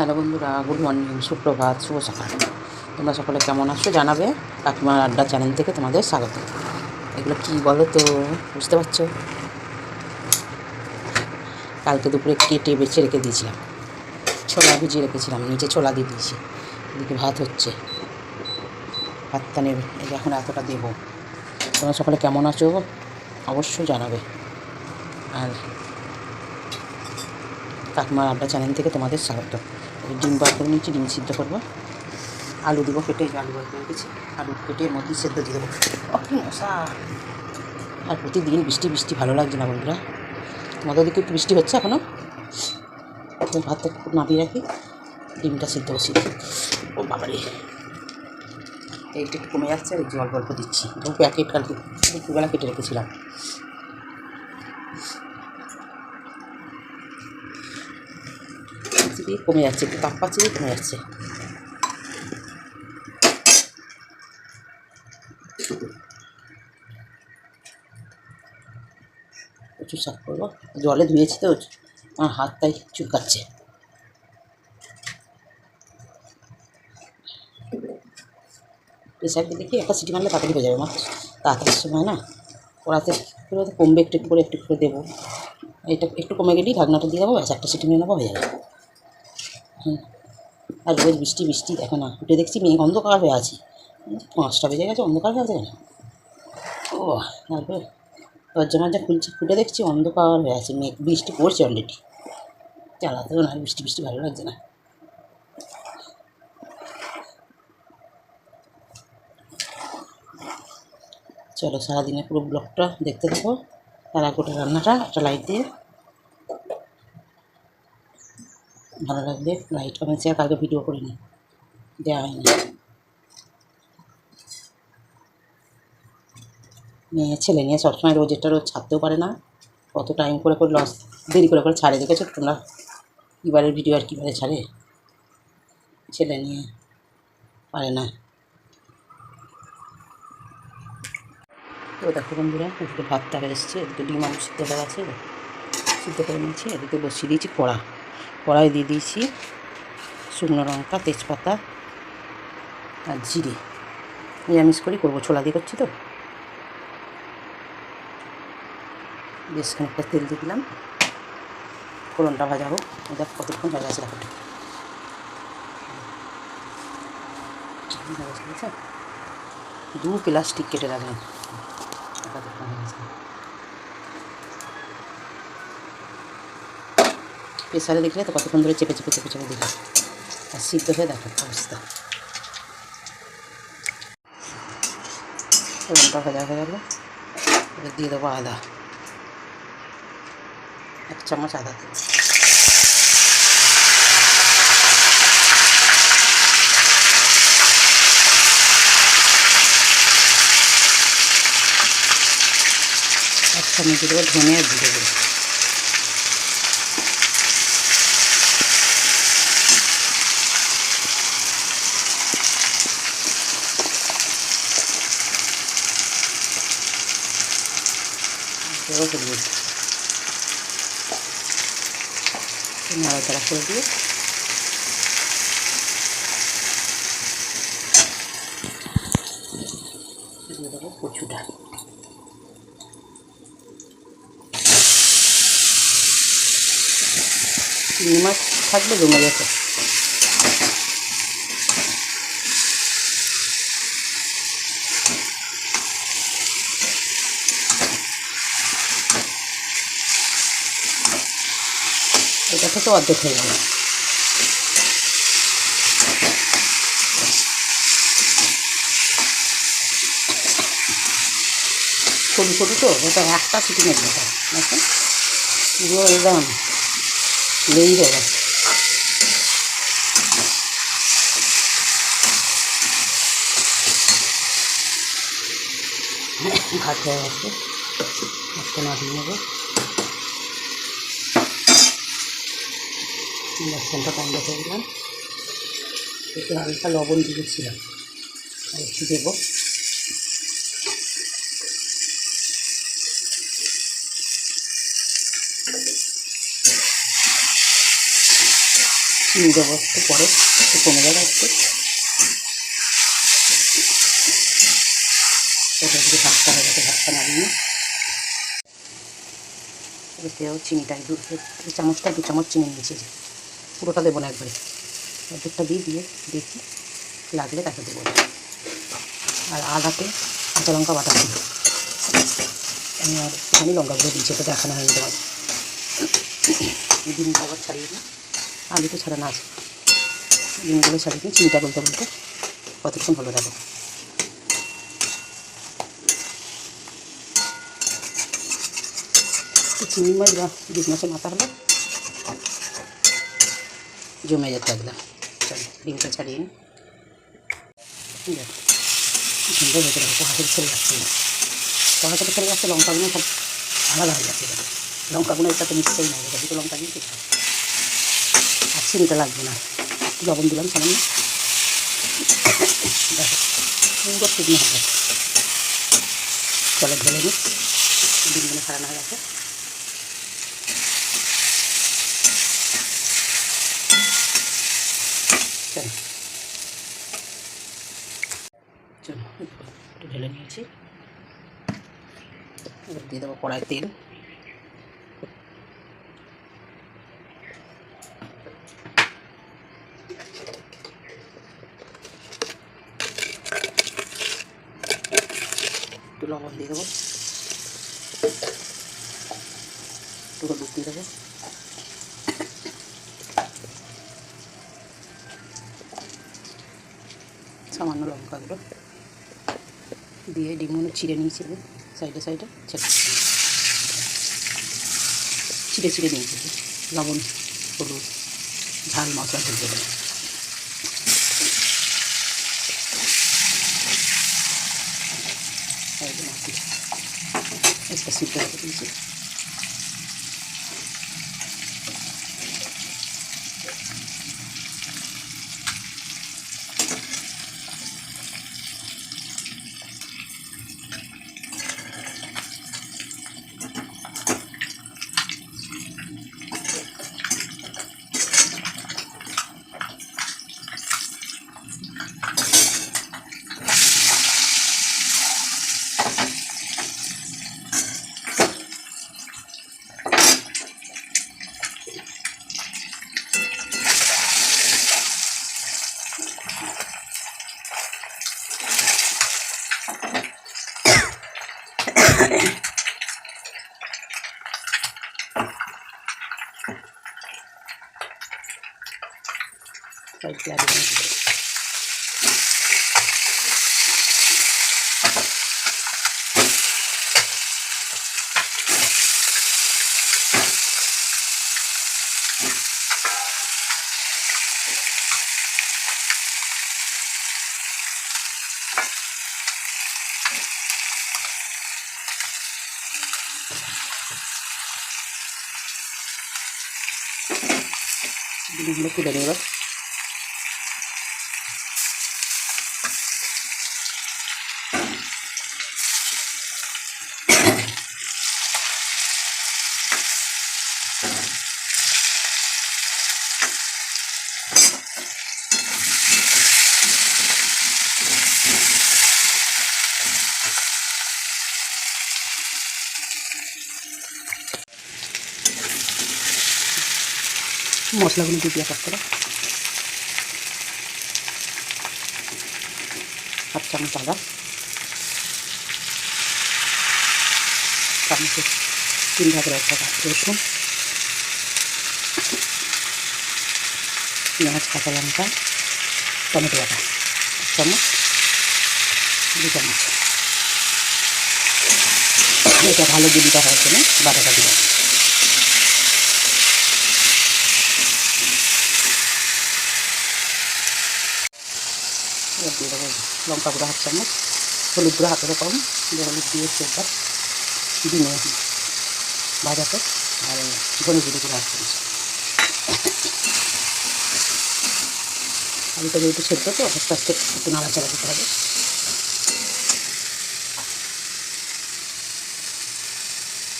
Hello বন্ধুরা, good morning, সুপ্রভাত, শুভ সকাল। তোমরা সকলে কেমন আছো জানাবে। কাকিমার আড্ডা চ্যানেল থেকে তোমাদের স্বাগত। এগুলো কী বলো তো, বুঝতে পারছো? কালকে দুপুরে কেটে বেছে রেখে দিয়েছিলাম, ছোলা ভিজিয়ে রেখেছিলাম, নিচে ছোলা দিয়ে দিয়েছি। এদিকে ভাত হচ্ছে, ভাতটা নেবে, এই যে এখন এতটা দেবো। তোমরা সকলে কেমন আছো অবশ্যই জানাবে। আর কাকিমার আড্ডা চ্যানেল থেকে তোমাদের স্বাগত। ডিম বার করে নিচ্ছি, ডিম সিদ্ধ করবো। আলু দেবো কেটে, আলু বার করে রেখেছি, আলু কেটে এর মধ্যে সেদ্ধ দিয়ে দেবো। কি মশা! আর প্রতিদিন বৃষ্টি বৃষ্টি ভালো লাগছে না বন্ধুরা। তোমাদের দিকে একটু বৃষ্টি হচ্ছে এখনও? ভাতটা একটু নামিয়ে রাখি, ডিমটা সিদ্ধ বসিয়ে দিই। ও বাবারে, এইটা একটু কমে যাচ্ছে, আর জল অল্প দিচ্ছি। দু প্যাকেট কালকে দুপুরবেলা কেটে রেখেছিলাম। কমে যাচ্ছে, একটু তাপ পাচ্ছে, কমে যাচ্ছে। প্রচুর সাফ করবো, জলে ধুয়েছি তো, আমার হাতটাই চুলকাচ্ছে। প্রেশার দিয়ে দেখি একটা সিটি মারলে তাড়াতাড়ি হয়ে যাবে। আমার তাড়াতাড়ির সময় না কড়াতে করে তো কমবে, একটু করে একটু করে দেবো। এটা একটু কমে গেলেই ঢাকনাটা দিয়ে দেবো, ব্যাস একটা সিটি মেরে নেবো, হয়ে যাবে। আর রোজ বৃষ্টি বৃষ্টি দেখো না, উঠে দেখছি মেঘ অন্ধকার হয়ে আছে। 5টা বেজে গেছে, অন্ধকার হয়ে আছে কেন? ও তারপরে দরজা মরজা খুলছি, খুলে দেখছি অন্ধকার হয়ে আছে, মেঘ, বৃষ্টি পড়ছে অলরেডি। চালাতেও না, বৃষ্টি বৃষ্টি ভালো লাগছে না। চলো সারাদিনে পুরো ব্লগটা দেখতে থাকো। তার গোটা রান্নাটা একটা লাইট দিয়ে, ভালো লাগবে। লাইট কমেছে, আর কালকে ভিডিও করিনি, দেওয়া হয়নি। মেয়ে ছেলে নিয়ে সবসময় রোজেরটা রোজ ছাড়তেও পারে না, কত টাইম করে করে লস, দেরি করে করে ছাড়ে। দেখেছো তোমরা কীবারের ভিডিও আর কীবারে ছাড়ে, ছেলে নিয়ে পারে না। তো দেখো বন্ধুরা, এদিকে ভাতটা এসছে, এদিকে ডিম আলু সিদ্ধ হয়ে গেছে, সিদ্ধ করে নিয়েছি। এদিকে বসিয়ে দিয়েছি কড়াই দিয়ে দিয়েছি শুকনো লঙ্কা, তেজপাতা আর জিরে। নিরামিষ করেই করবো, ছোলা দিয়ে করছি তো। বেশ খানিকটা তেল দিয়ে দিলাম, ফোড়নটা ভাজা হোক। দেখ কতক্ষণ ভাজা আছে, দেখো 2 প্লাস্টিক কেটে রাখলাম। প্রেসারে দেখলে তো কতক্ষণ ধরে চেপে চেপে চেপে চেপে দিলাম, আর সিদ্ধ হয়ে দেখো অবস্থা। ফোড়নটা ভাজা হয়ে গেল, এবার দিয়ে দেবো আদা, 1 চামচ আদা দেবো। এক চামচ দিয়ে দেবো ধনে আর জিরে গুঁড়ো। হলুদ নাড়াচাড়া করে দিয়ে দিয়ে দেবো কচুটা। চিংড়ি মাছ থাকলে জমে গেছে। এটা থেকে অর্ধেক হয়ে যাবে। ছোটো ছোটো তো, এটা একটা সিটি নেবে, এটা দেখো পুরো একদম লেই হয়ে গেছে। ভাত হয়ে গেছে, ভাতটা নামিয়ে নেবো। ইন্ডাকশানটা বন্ধ করে দিলাম, একটু হালকা লবণ দিয়েছিলাম, আর একটু দেবো। চিনি দেবো একটু পরে, একটু কমে যাবে একটু। ওটা একটু ভাতটা হয়ে গেছে, ভাতটা নামিয়ে এতেও চিনিটাই এই চামচটা 2 চামচ চিনি নিয়েছি, যে পুরোটা দেবো না একবারে, অর্ধেকটা দিয়ে দেখি লাগলে তাকে দেবো। আর আদাতে কাঁচা লঙ্কা বাটা দিই আমি, আর একটুখানি লঙ্কাগুলো দিয়েছি, এটা দেখানো হয়নি তোমার। ডিমগুলো আবার ছাড়িয়ে দিই, আলু তো ছাড়ানো আছে, ডিমগুলো ছাড়িয়ে দিই। চিনিটা বলতে বলতে কতক্ষণ হলো দেখো। চিংড়ি মাছ বা ইলিশ মাছের মাথা হলো জমে যেতে একদম। চলো ডিমটা ছাড়িয়ে নিই। দেখো কি সুন্দর হয়েছে, দেখো হাতের ছেড়ে যাচ্ছে না, কড়াতে ছেড়ে যাচ্ছে, লঙ্কাগুলো সব আলাদা হয়ে যাচ্ছে। দেখো লঙ্কাগুলো এটাতে মিশতেই না, দেখো দুটো লঙ্কা দিয়েছি, আর চিনিটা লাগবে না, একটু লবণ দিলাম সামান্য। দেখো সুন্দর শুকনো হবে। চলো ঢেলে নিই, ডিমগুলো ছাড়ানো হয়ে গেছে। চলো চলো একটু ঢেলে নিয়েছি, এবার দিয়ে দেবো কড়াই তেল। একটু লবণ দিয়ে দেবো, একটু হলুদ দিয়ে দেবো, সামান্য লঙ্কা গুঁড়ো দিয়ে ডিমগুলো ছিঁড়ে নিয়েছি, সাইডে সাইডে ছিঁড়ে নিয়েছি। লবণ হলুদ ঝাল মশলা দিয়ে দেবো। একটা সিদ্ধ করে দিয়েছি। ডিমগুলো তুলে নেব। মশলাগুলো দিয়ে দিয়ে কাট করে 1 চামচ আদা, চামচের 3 ভাগের 1 ভাগ রসুন, পেঁয়াজ কাঁচা লঙ্কা টমেটো বাটা 1 চামচ, 2 চামচ। এটা ভালো গ্রেভিটা হওয়ার জন্য বাটাটা দিলাম। এবার দিয়ে দেবো লঙ্কা গুঁড়ো 1 চামচ, হলুদ গুঁড়ো হাতেরও কম, হলুদ দিয়েছি একবার ডিমে ভাজাতে, আর ধনে জিরে গুঁড়ো 1 চামচ। আলুটা যেহেতু সেদ্ধ তো আস্তে আস্তে একটু নাড়াচাড়া দিতে হবে।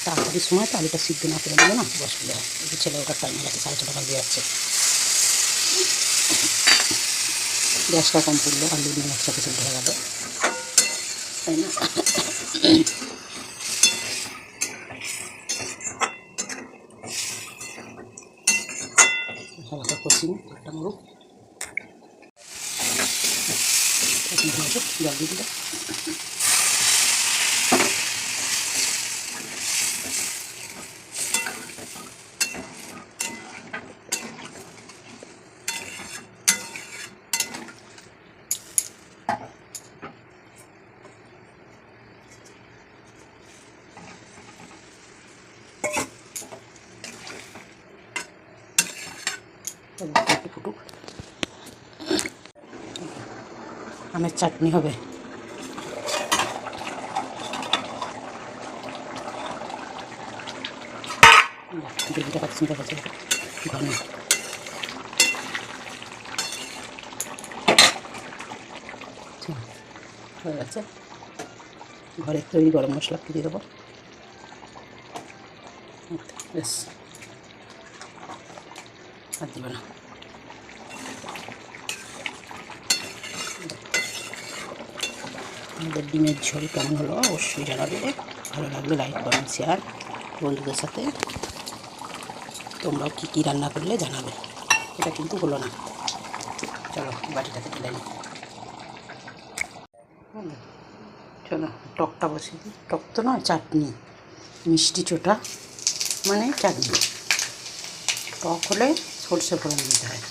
তাড়াতাড়ির সময় তো আলুটা সিদ্ধ না করে দিলে না অসুবিধা হয়। ছেলে ওটার টাইম লাগে, 6:30 বাজে যাচ্ছে। গ্যাসটা কম পড়লো, আলু ডিম একসাথে সেদ্ধ হয়ে গেল, তাই না? হালকা কষি একটা মরুক, জল দিয়ে দিল। একটু ফুটুক, আমের চাটনি হবে। গ্রেভিটা কত সুন্দর হচ্ছে, ঘন হয়ে গেছে। ঘরের তৈরি গরম মশলা দিয়ে দেবো, বেশ আর দেবো না। আমাদের ডিমের ঝোল কেমন হলো অবশ্যই জানাবে, ভালো লাগলে লাইক কমেন্ট শেয়ার বন্ধুদের সাথে। তোমরাও কী কী রান্না করলে জানাবে। এটা কিন্তু হলো না, চলো বাটিটাতে তুলে নিই। চলো টকটা বসিয়ে দিই, টক তো নয় চাটনি, মিষ্টি চোটা মানে চাটনি। টক হলে সর্ষে ফোড়ন দিতে হয়।